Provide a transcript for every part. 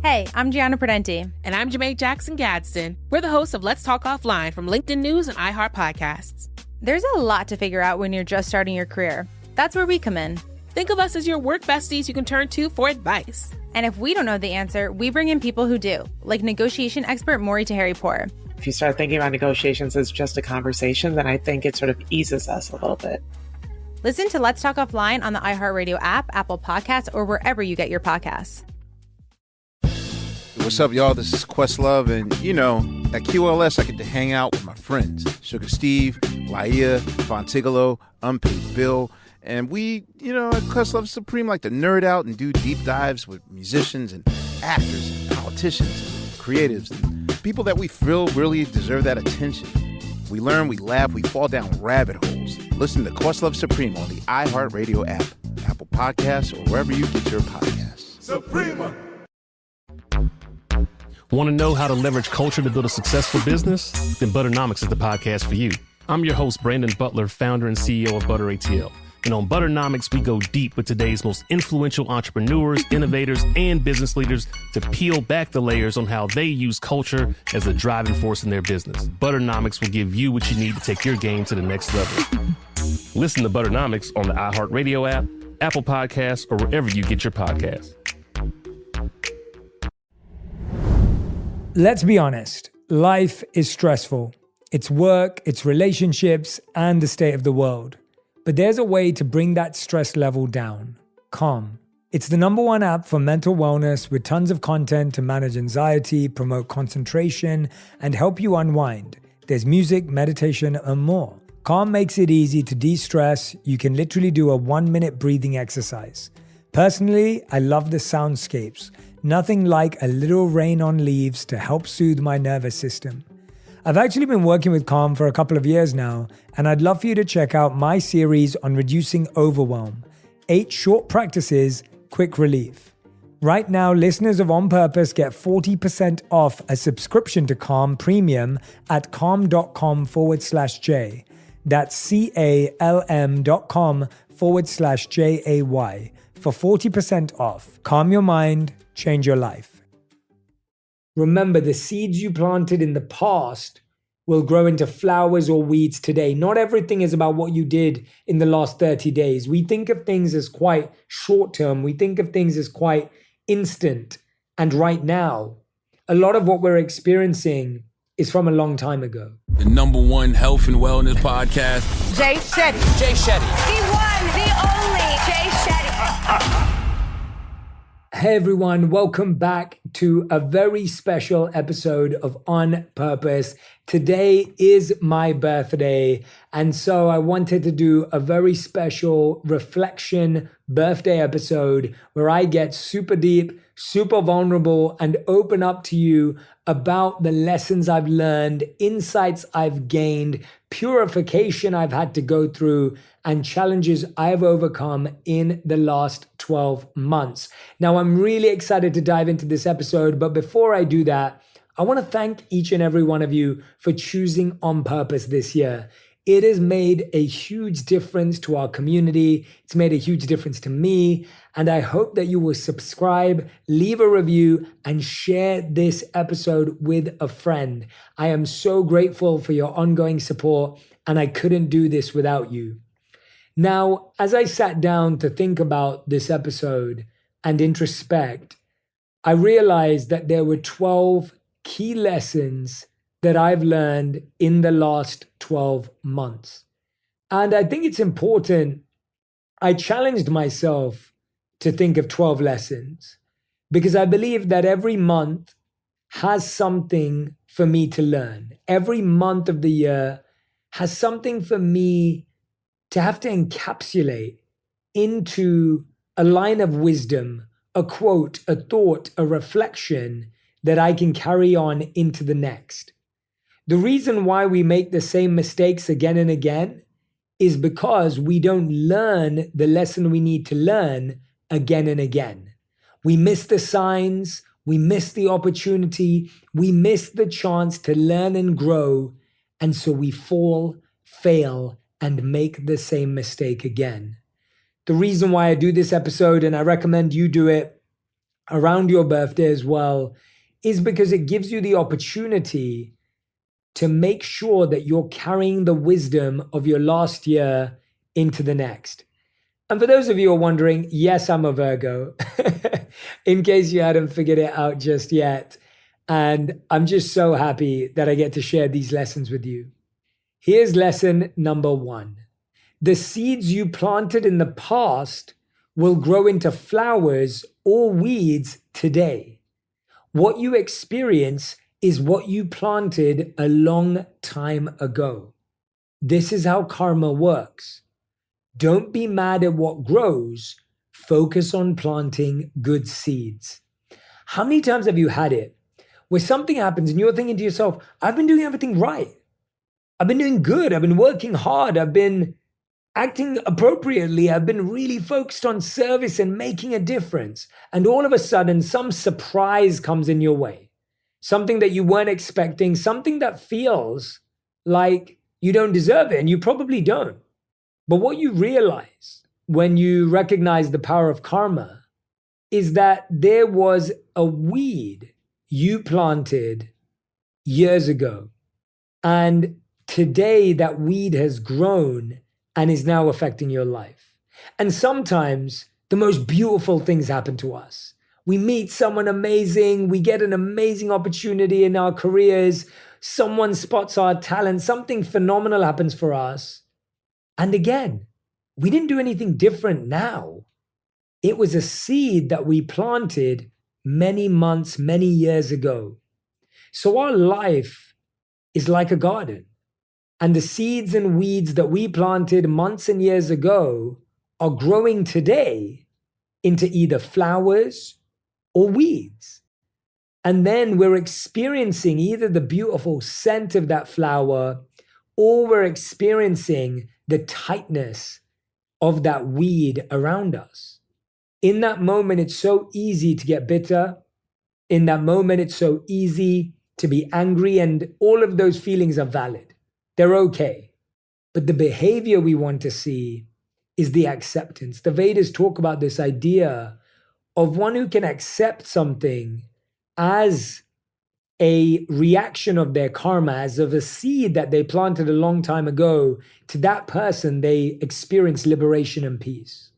Hey, I'm Gianna Prudenti. And I'm Jermaine Jackson Gadsden. We're the hosts of Let's Talk Offline from LinkedIn News and iHeart Podcasts. There's a lot to figure out when you're just starting your career. That's where we come in. Think of us as your work besties you can turn to for advice. And if we don't know the answer, we bring in people who do, like negotiation expert Maury Taheri-Poor. If you start thinking about negotiations as just a conversation, then I think it sort of eases us a little bit. Listen to Let's Talk Offline on the iHeartRadio app, Apple Podcasts, or wherever you get your podcasts. What's up, y'all? This is Questlove, and at QLS, I get to hang out with my friends, Sugar Steve, Laia, Fontigolo, Unpaid Bill, and we, at Questlove Supreme, like to nerd out and do deep dives with musicians and actors and politicians and creatives and people that we feel really deserve that attention. We learn, we laugh, we fall down rabbit holes. Listen to Questlove Supreme on the iHeartRadio app, Apple Podcasts, or wherever you get your podcasts. Suprema! Want to know how to leverage culture to build a successful business? Then Butternomics is the podcast for you. I'm your host, Brandon Butler, founder and CEO of Butter ATL. And on Butternomics, we go deep with today's most influential entrepreneurs, innovators, and business leaders to peel back the layers on how they use culture as the driving force in their business. Butternomics will give you what you need to take your game to the next level. Listen to Butternomics on the iHeartRadio app, Apple Podcasts, or wherever you get your podcasts. Let's be honest, life is stressful. It's work, it's relationships, and the state of the world. But there's a way to bring that stress level down. Calm. It's the #1 app for mental wellness with tons of content to manage anxiety, promote concentration, and help you unwind. There's music, meditation, and more. Calm makes it easy to de-stress. You can literally do a 1-minute breathing exercise. Personally, I love the soundscapes. Nothing like a little rain on leaves to help soothe my nervous system. I've actually been working with Calm for a couple of years now, and I'd love for you to check out my series on reducing overwhelm. 8 short practices, quick relief. Right now, listeners of On Purpose get 40% off a subscription to Calm Premium at calm.com/J. That's CALM.com/JAY for 40% off. Calm your mind, change your life. Remember, the seeds you planted in the past will grow into flowers or weeds today. Not everything is about what you did in the last 30 days. We think of things as quite short term. We think of things as quite instant and right now. A lot of what we're experiencing is from a long time ago. The #1 health and wellness podcast. Jay Shetty. Jay Shetty. The one, the only Jay Shetty. Hey everyone, welcome back to a very special episode of On Purpose. Today is my birthday, and so I wanted to do a very special reflection birthday episode where I get super deep, super vulnerable, and open up to you about the lessons I've learned, insights I've gained, purification I've had to go through, and challenges I've overcome in the last 12 months. Now, I'm really excited to dive into this episode, but before I do that, I want to thank each and every one of you for choosing On Purpose this year. It has made a huge difference to our community. It's made a huge difference to me. And I hope that you will subscribe, leave a review, and share this episode with a friend. I am so grateful for your ongoing support, and I couldn't do this without you. Now, as I sat down to think about this episode and introspect, I realized that there were 12 key lessons that I've learned in the last 12 months. And I think it's important. I challenged myself to think of 12 lessons because I believe that every month has something for me to learn. Every month of the year has something for me to have to encapsulate into a line of wisdom, a quote, a thought, a reflection that I can carry on into the next. The reason why we make the same mistakes again and again is because we don't learn the lesson we need to learn again and again. We miss the signs, we miss the opportunity, we miss the chance to learn and grow, and so we fall, fail, and make the same mistake again. The reason why I do this episode, and I recommend you do it, around your birthday as well is because it gives you the opportunity to make sure that you're carrying the wisdom of your last year into the next. And for those of you who are wondering, yes, I'm a Virgo, in case you hadn't figured it out just yet. And I'm just so happy that I get to share these lessons with you. Here's lesson number 1. The seeds you planted in the past will grow into flowers or weeds today. What you experience is what you planted a long time ago. This is how karma works. Don't be mad at what grows. Focus on planting good seeds. How many times have you had it where something happens and you're thinking to yourself, I've been doing everything right. I've been doing good. I've been working hard. I've been acting appropriately. I've been really focused on service and making a difference. And all of a sudden, some surprise comes in your way. Something that you weren't expecting, something that feels like you don't deserve it, and you probably don't. But what you realize when you recognize the power of karma is that there was a weed you planted years ago. And today that weed has grown and is now affecting your life. And sometimes the most beautiful things happen to us. We meet someone amazing, we get an amazing opportunity in our careers, someone spots our talent, something phenomenal happens for us. And again, we didn't do anything different now. It was a seed that we planted many months, many years ago. So our life is like a garden. And the seeds and weeds that we planted months and years ago are growing today into either flowers or weeds. And then we're experiencing either the beautiful scent of that flower or we're experiencing the tightness of that weed around us. In that moment, it's so easy to get bitter. In that moment, it's so easy to be angry, and all of those feelings are valid. They're okay. But the behavior we want to see is the acceptance. The Vedas talk about this idea of one who can accept something as a reaction of their karma, as of a seed that they planted a long time ago. To that person, they experience liberation and peace.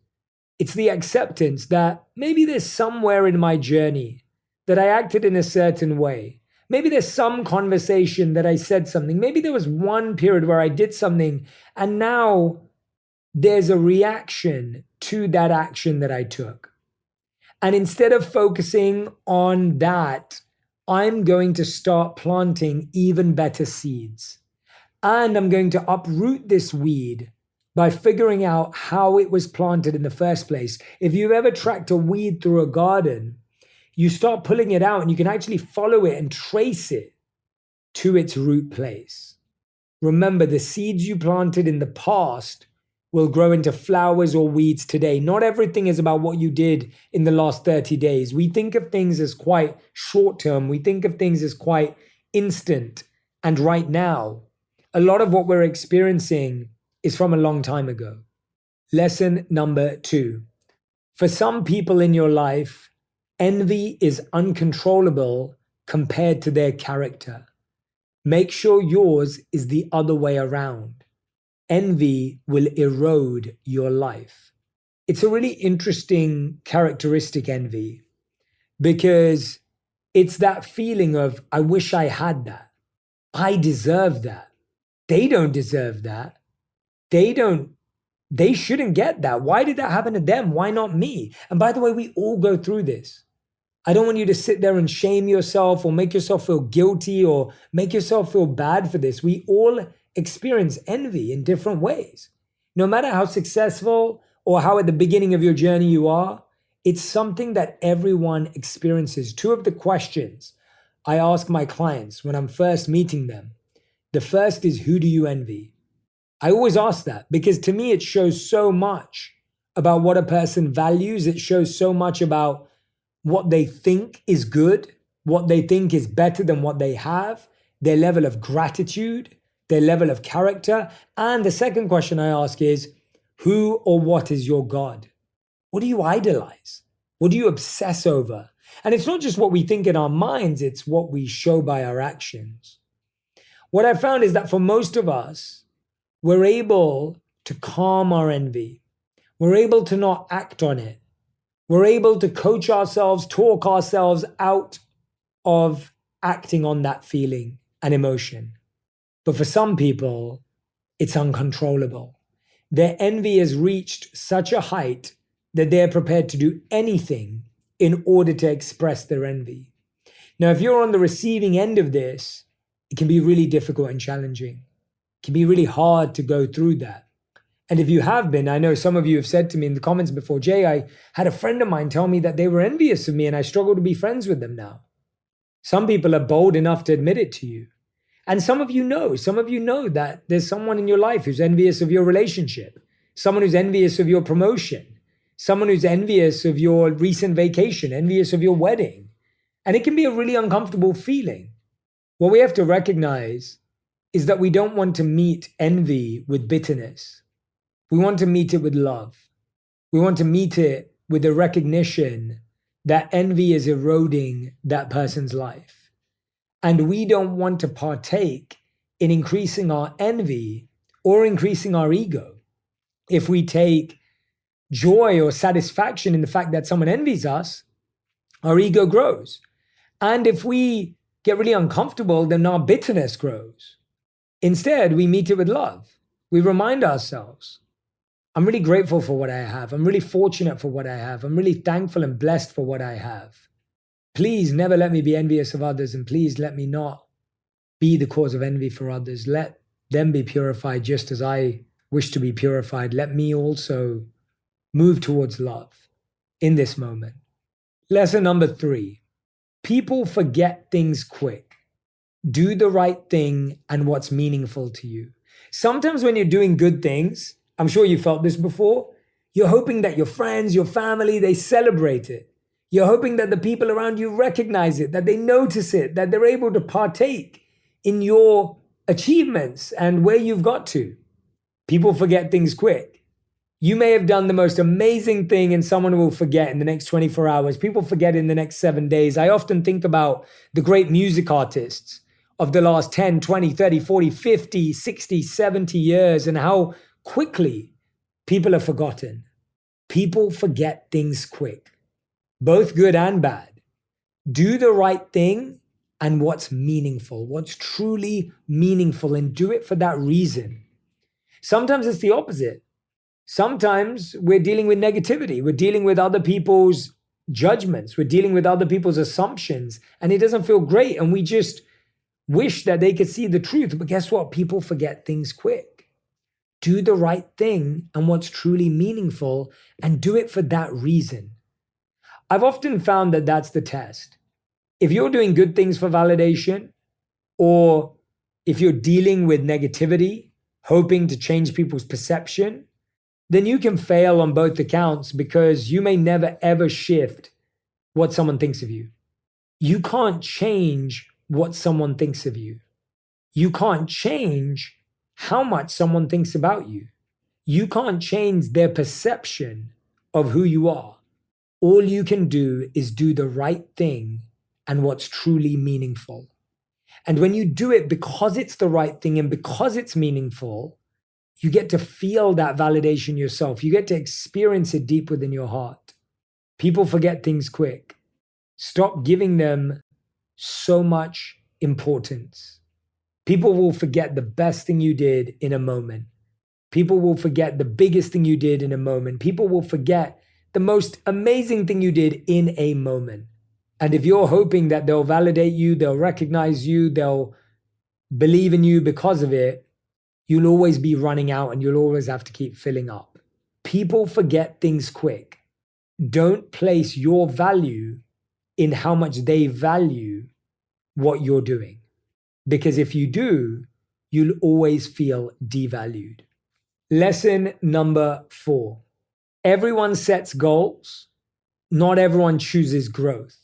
It's the acceptance that maybe there's somewhere in my journey that I acted in a certain way. Maybe there's some conversation that I said something. Maybe there was one period where I did something and now there's a reaction to that action that I took. And instead of focusing on that, I'm going to start planting even better seeds. And I'm going to uproot this weed by figuring out how it was planted in the first place. If you've ever tracked a weed through a garden, you start pulling it out and you can actually follow it and trace it to its root place. Remember, the seeds you planted in the past will grow into flowers or weeds today. Not everything is about what you did in the last 30 days. We think of things as quite short term. We think of things as quite instant. And right now, a lot of what we're experiencing is from a long time ago. Lesson number 2. For some people in your life, envy is uncontrollable compared to their character. Make sure yours is the other way around. Envy will erode your life. It's a really interesting characteristic, envy, because it's that feeling of, I wish I had that. I deserve that. They don't deserve that. They shouldn't get that. Why did that happen to them? Why not me? And by the way, we all go through this. I don't want you to sit there and shame yourself or make yourself feel guilty or make yourself feel bad for this. We all experience envy in different ways. No matter how successful or how at the beginning of your journey you are, it's something that everyone experiences. 2 of the questions I ask my clients when I'm first meeting them. The first is, who do you envy? I always ask that because to me, it shows so much about what a person values. It shows so much about what they think is good, what they think is better than what they have, their level of gratitude, their level of character. And the second question I ask is, who or what is your God? What do you idolize? What do you obsess over? And it's not just what we think in our minds, it's what we show by our actions. What I found is that for most of us, we're able to calm our envy. We're able to not act on it. We're able to coach ourselves, talk ourselves out of acting on that feeling and emotion. But for some people, it's uncontrollable. Their envy has reached such a height that they're prepared to do anything in order to express their envy. Now, if you're on the receiving end of this, it can be really difficult and challenging. It can be really hard to go through that. And if you have been, I know some of you have said to me in the comments before, Jay, I had a friend of mine tell me that they were envious of me and I struggle to be friends with them now. Some people are bold enough to admit it to you. And some of you know that there's someone in your life who's envious of your relationship, someone who's envious of your promotion, someone who's envious of your recent vacation, envious of your wedding. And it can be a really uncomfortable feeling. What we have to recognize is that we don't want to meet envy with bitterness. We want to meet it with love. We want to meet it with the recognition that envy is eroding that person's life. And we don't want to partake in increasing our envy or increasing our ego. If we take joy or satisfaction in the fact that someone envies us, our ego grows. And if we get really uncomfortable, then our bitterness grows. Instead, we meet it with love. We remind ourselves, I'm really grateful for what I have. I'm really fortunate for what I have. I'm really thankful and blessed for what I have. Please never let me be envious of others, and please let me not be the cause of envy for others. Let them be purified just as I wish to be purified. Let me also move towards love in this moment. Lesson number 3, people forget things quick. Do the right thing and what's meaningful to you. Sometimes when you're doing good things, I'm sure you felt this before, you're hoping that your friends, your family, they celebrate it. You're hoping that the people around you recognize it, that they notice it, that they're able to partake in your achievements and where you've got to. People forget things quick. You may have done the most amazing thing and someone will forget in the next 24 hours. People forget in the next 7 days. I often think about the great music artists of the last 10, 20, 30, 40, 50, 60, 70 years and how quickly people are forgotten. People forget things quick, both good and bad. Do the right thing and what's meaningful, what's truly meaningful, and do it for that reason. Sometimes it's the opposite. Sometimes we're dealing with negativity. We're dealing with other people's judgments. We're dealing with other people's assumptions, and it doesn't feel great. And we just wish that they could see the truth. But guess what? People forget things quick. Do the right thing and what's truly meaningful, and do it for that reason. I've often found that that's the test. If you're doing good things for validation, or if you're dealing with negativity, hoping to change people's perception, then you can fail on both accounts because you may never ever shift what someone thinks of you. You can't change what someone thinks of you. You can't change how much someone thinks about you. You can't change their perception of who you are. All you can do is do the right thing and what's truly meaningful. And when you do it because it's the right thing and because it's meaningful, you get to feel that validation yourself. You get to experience it deep within your heart. People forget things quick. Stop giving them so much importance. People will forget the best thing you did in a moment. People will forget the biggest thing you did in a moment. People will forget the most amazing thing you did in a moment. And if you're hoping that they'll validate you, they'll recognize you, they'll believe in you because of it, you'll always be running out and you'll always have to keep filling up. People forget things quick. Don't place your value in how much they value what you're doing. Because if you do, you'll always feel devalued. Lesson number 4. Everyone sets goals. Not everyone chooses growth.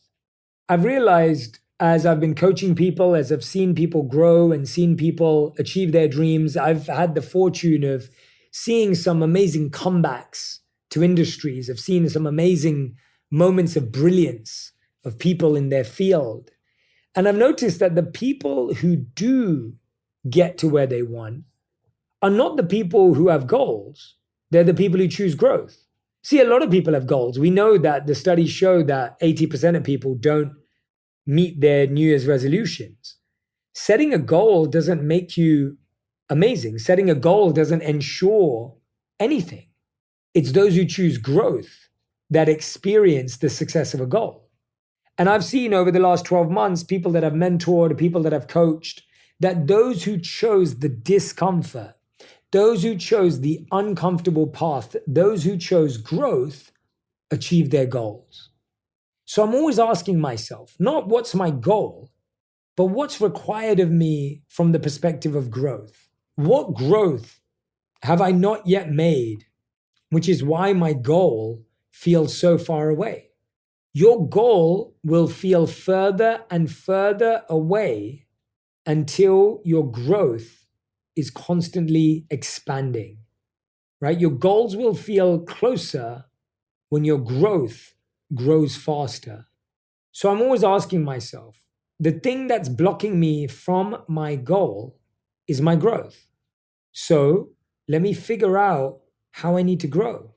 I've realized as I've been coaching people, as I've seen people grow and seen people achieve their dreams, I've had the fortune of seeing some amazing comebacks to industries. I've seen some amazing moments of brilliance of people in their field. And I've noticed that the people who do get to where they want are not the people who have goals. They're the people who choose growth. See, a lot of people have goals. We know that the studies show that 80% of people don't meet their New Year's resolutions. Setting a goal doesn't make you amazing. Setting a goal doesn't ensure anything. It's those who choose growth that experience the success of a goal. And I've seen over the last 12 months, people that have mentored, people that have coached, that those who chose the discomfort, those who chose the uncomfortable path, those who chose growth, achieved their goals. So I'm always asking myself, not what's my goal, but what's required of me from the perspective of growth? What growth have I not yet made, which is why my goal feels so far away? Your goal will feel further and further away until your growth is constantly expanding, right? Your goals will feel closer when your growth grows faster. So I'm always asking myself, the thing that's blocking me from my goal is my growth. So let me figure out how I need to grow.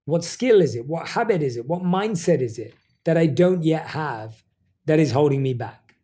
What skill is it? What habit is it? What mindset is it that I don't yet have that is holding me back?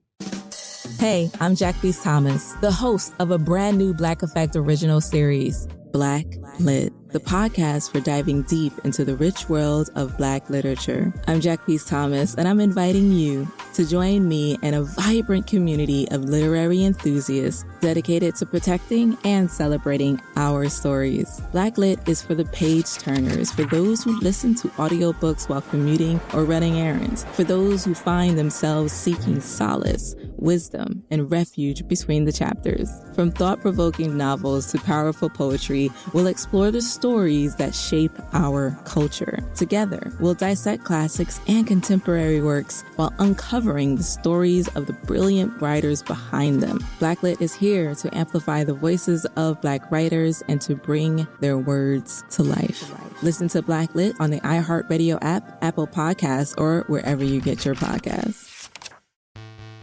Hey, I'm Jack Beast Thomas, the host of a brand new Black Effect original series, Black Lit, the podcast for diving deep into the rich world of Black literature. I'm Jack Beast Thomas, and I'm inviting you to join me in a vibrant community of literary enthusiasts dedicated to protecting and celebrating our stories. Black Lit is for the page turners, for those who listen to audiobooks while commuting or running errands, for those who find themselves seeking solace, wisdom, and refuge between the chapters. From thought-provoking novels to powerful poetry, we'll explore the stories that shape our culture. Together, we'll dissect classics and contemporary works while uncovering the stories of the brilliant writers behind them. Blacklit is here to amplify the voices of Black writers and to bring their words to life. Listen to Blacklit on the iHeartRadio app, Apple Podcasts, or wherever you get your podcasts.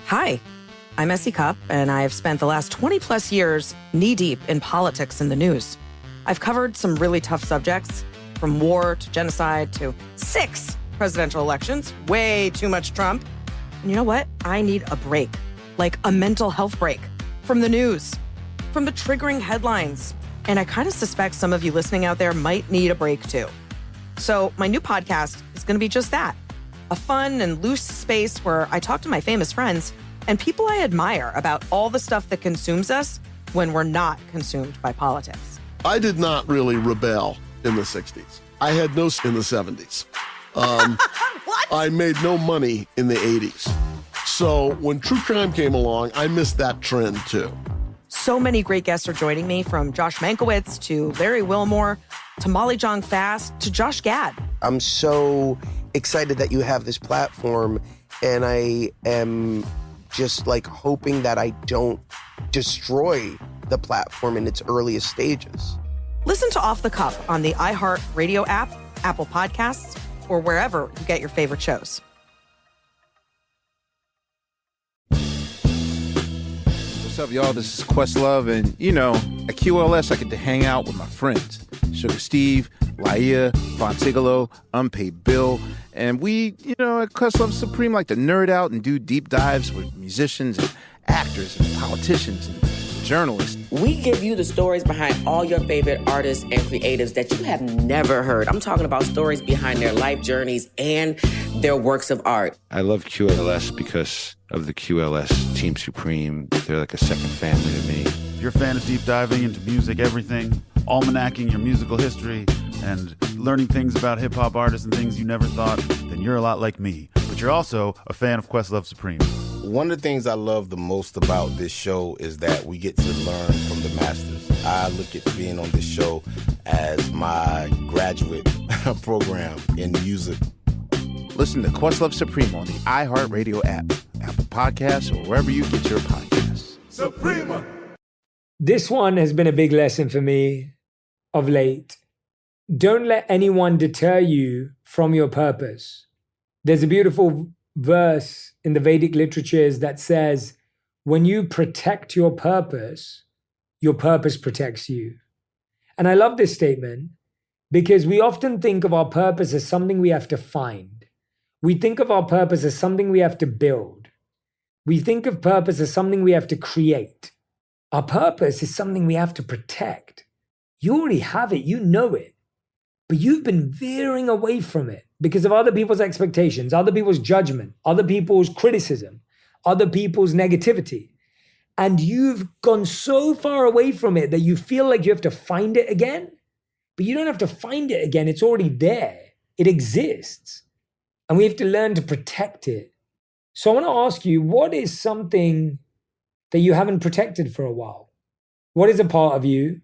Hi, I'm Essie Cupp, and I've spent the last 20 plus years knee-deep in politics and the news. I've covered some really tough subjects, from war to genocide to 6 presidential elections, way too much Trump. And you know what? I need a break, like a mental health break, from the news, from the triggering headlines. And I kind of suspect some of you listening out there might need a break too. So my new podcast is going to be just that, a fun and loose space where I talk to my famous friends and people I admire about all the stuff that consumes us when we're not consumed by politics. I did not really rebel in the 60s. I had no in the 70s. What? I made no money in the 80s. So when true crime came along, I missed that trend too. So many great guests are joining me, from Josh Mankiewicz to Larry Wilmore to Molly Jong-Fast to Josh Gad. I'm so excited that you have this platform, and I am just like hoping that I don't destroy the platform in its earliest stages. Listen to Off the Cuff on the iHeartRadio app, Apple Podcasts, or wherever you get your favorite shows. What's up, y'all? This is Questlove, and at QLS I get to hang out with my friends, Sugar Steve, Laia, Fontigolo, Unpaid Bill, and we, at Questlove Supreme like to nerd out and do deep dives with musicians and actors and politicians and journalists. We give you the stories behind all your favorite artists and creatives that you have never heard. I'm talking about stories behind their life journeys and their works of art. I love QLS because of the QLS Team Supreme. They're like a second family to me. If you're a fan of deep diving into music, everything, almanacking your musical history, and learning things about hip-hop artists and things you never thought, then you're a lot like me. But you're also a fan of Questlove Supreme. One of the things I love the most about this show is that we get to learn from the masters. I look at being on this show as my graduate program in music. Listen to Questlove Supreme on the iHeartRadio app, Apple Podcasts, or wherever you get your podcasts. Suprema! This one has been a big lesson for me of late. Don't let anyone deter you from your purpose. There's a beautiful verse in the Vedic literatures that says, when you protect your purpose protects you. And I love this statement because we often think of our purpose as something we have to find. We think of our purpose as something we have to build. We think of purpose as something we have to create. Our purpose is something we have to protect. You already have it, you know it, but you've been veering away from it because of other people's expectations, other people's judgment, other people's criticism, other people's negativity. And you've gone so far away from it that you feel like you have to find it again, but you don't have to find it again. It's already there. It exists. And we have to learn to protect it. So I want to ask you, what is something that you haven't protected for a while? What is a part of you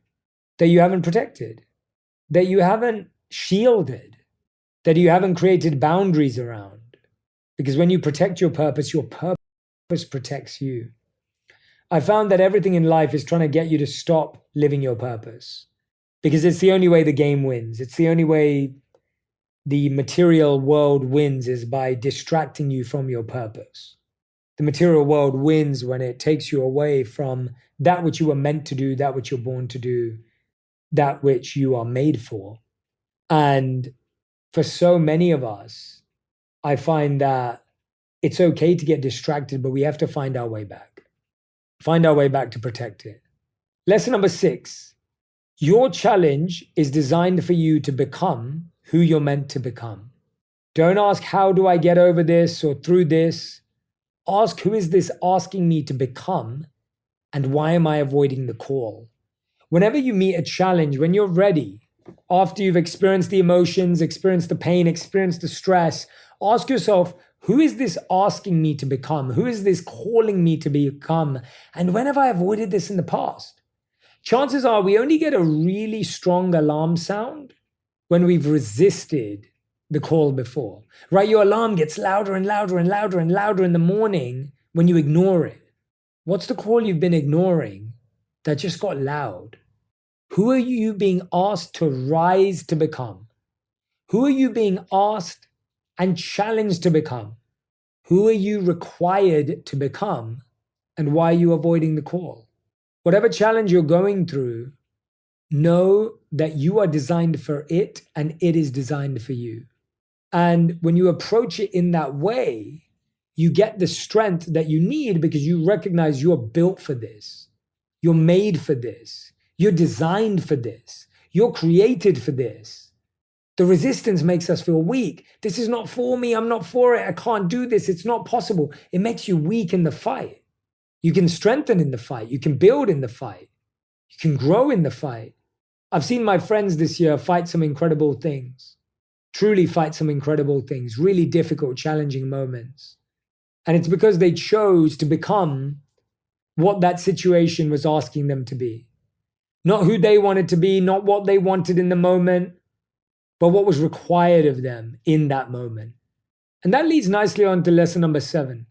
that you haven't protected, that you haven't shielded, that you haven't created boundaries around? Because when you protect your purpose protects you. I found that everything in life is trying to get you to stop living your purpose because it's the only way the game wins. It's the only way the material world wins is by distracting you from your purpose. The material world wins when it takes you away from that which you were meant to do, that which you're born to do, that which you are made for. And for so many of us, I find that it's okay to get distracted, but we have to find our way back. Find our way back to protect it. Lesson number 6, your challenge is designed for you to become who you're meant to become. Don't ask, how do I get over this or through this? Ask, who is this asking me to become? And why am I avoiding the call? Whenever you meet a challenge, when you're ready, after you've experienced the emotions, experienced the pain, experienced the stress, ask yourself, who is this asking me to become? Who is this calling me to become? And when have I avoided this in the past? Chances are we only get a really strong alarm sound when we've resisted the call before, right? Your alarm gets louder and louder and louder and louder in the morning when you ignore it. What's the call you've been ignoring that just got loud? Who are you being asked to rise to become? Who are you being asked and challenged to become? Who are you required to become? And why are you avoiding the call? Whatever challenge you're going through, know that you are designed for it and it is designed for you. And when you approach it in that way, you get the strength that you need because you recognize you're built for this. You're made for this. You're designed for this. You're created for this. The resistance makes us feel weak. This is not for me. I'm not for it. I can't do this. It's not possible. It makes you weak in the fight. You can strengthen in the fight. You can build in the fight. You can grow in the fight. I've seen my friends this year fight some incredible things, truly fight some incredible things, really difficult, challenging moments. And it's because they chose to become what that situation was asking them to be. Not who they wanted to be, not what they wanted in the moment, but what was required of them in that moment. And that leads nicely on to lesson number 7.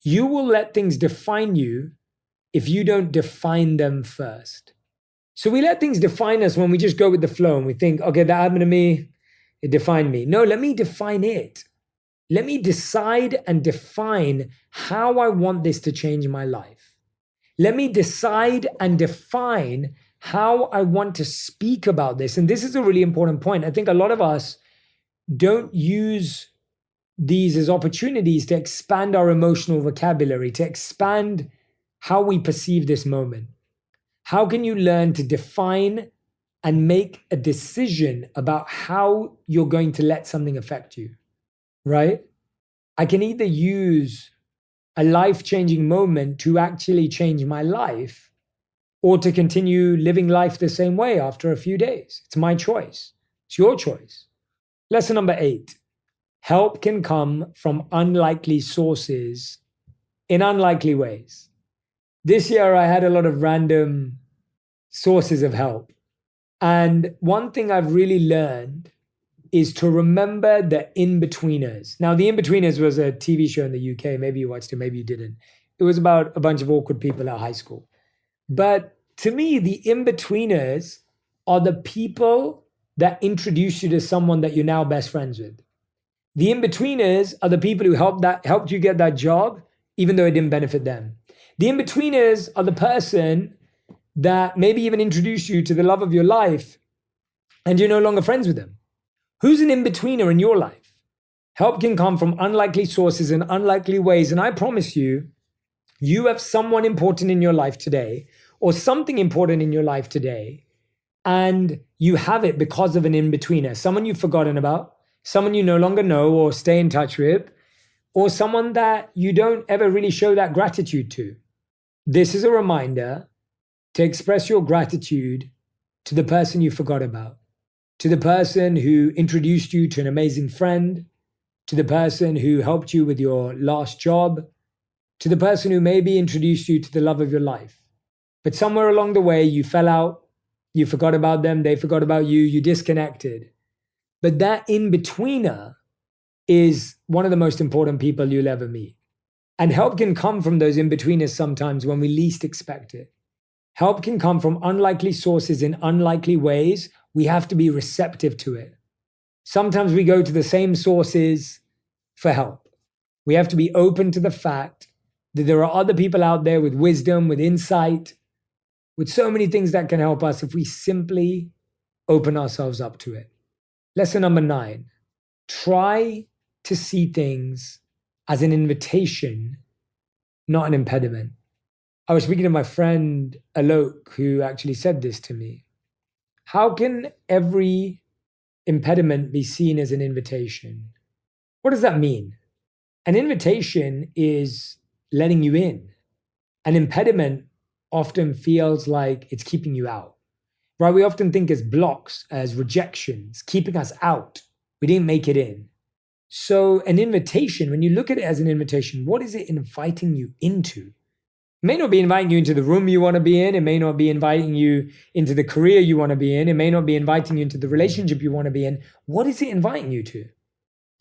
You will let things define you if you don't define them first. So we let things define us when we just go with the flow and we think, okay, that happened to me, it defined me. No, let me define it. Let me decide and define how I want this to change my life. Let me decide and define how I want to speak about this. And this is a really important point. I think a lot of us don't use these as opportunities to expand our emotional vocabulary, to expand how we perceive this moment. How can you learn to define and make a decision about how you're going to let something affect you, right? I can either use a life-changing moment to actually change my life or to continue living life the same way after a few days. It's my choice. It's your choice. Lesson number 8. Help can come from unlikely sources in unlikely ways. This year, I had a lot of random sources of help. And one thing I've really learned is to remember the in-betweeners. Now, the in-betweeners was a TV show in the UK. Maybe you watched it, maybe you didn't. It was about a bunch of awkward people at high school. But to me, the in-betweeners are the people that introduce you to someone that you're now best friends with. The in-betweeners are the people who helped you get that job, even though it didn't benefit them. The in-betweeners are the person that maybe even introduced you to the love of your life, and you're no longer friends with them. Who's an in-betweener in your life? Help can come from unlikely sources in unlikely ways, and I promise you, you have someone important in your life today, or something important in your life today, and you have it because of an in-betweener, someone you've forgotten about, someone you no longer know or stay in touch with, or someone that you don't ever really show that gratitude to. This is a reminder to express your gratitude to the person you forgot about, to the person who introduced you to an amazing friend, to the person who helped you with your last job, to the person who maybe introduced you to the love of your life. But somewhere along the way, you fell out, you forgot about them, they forgot about you, you disconnected. But that in-betweener is one of the most important people you'll ever meet. And help can come from those in-betweeners sometimes when we least expect it. Help can come from unlikely sources in unlikely ways. We have to be receptive to it. Sometimes we go to the same sources for help. We have to be open to the fact that there are other people out there with wisdom, with insight, with so many things that can help us if we simply open ourselves up to it. Lesson number 9, try to see things as an invitation, not an impediment. I was speaking to my friend Alok, who actually said this to me. How can every impediment be seen as an invitation? What does that mean? An invitation is letting you in. An impediment often feels like it's keeping you out, right? We often think as blocks, as rejections, keeping us out. We didn't make it in. So an invitation, when you look at it as an invitation, what is it inviting you into? It may not be inviting you into the room you want to be in. It may not be inviting you into the career you want to be in. It may not be inviting you into the relationship you want to be in. What is it inviting you to?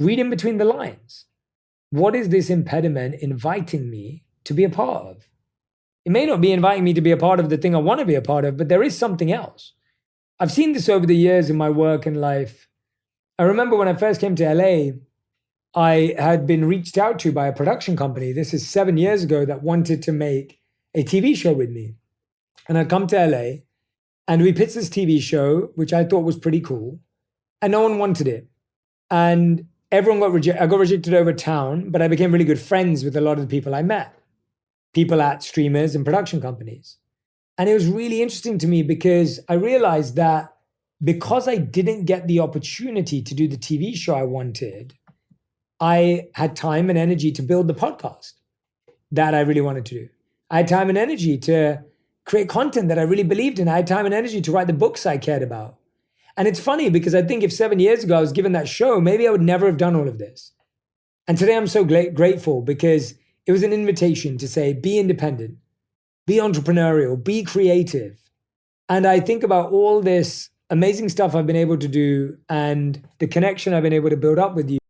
Read in between the lines. What is this impediment inviting me to be a part of? It may not be inviting me to be a part of the thing I want to be a part of, but there is something else. I've seen this over the years in my work and life. I remember when I first came to LA, I had been reached out to by a production company. This is 7 years ago, that wanted to make a TV show with me. And I'd come to LA and we pitched this TV show, which I thought was pretty cool. And no one wanted it. And everyone got rejected. I got rejected over town, but I became really good friends with a lot of the people I met. People at streamers and production companies. And it was really interesting to me because I realized that because I didn't get the opportunity to do the TV show I wanted, I had time and energy to build the podcast that I really wanted to do. I had time and energy to create content that I really believed in. I had time and energy to write the books I cared about. And it's funny because I think if 7 years ago I was given that show, maybe I would never have done all of this. And today I'm so grateful because it was an invitation to say, be independent, be entrepreneurial, be creative. And I think about all this amazing stuff I've been able to do and the connection I've been able to build up with you.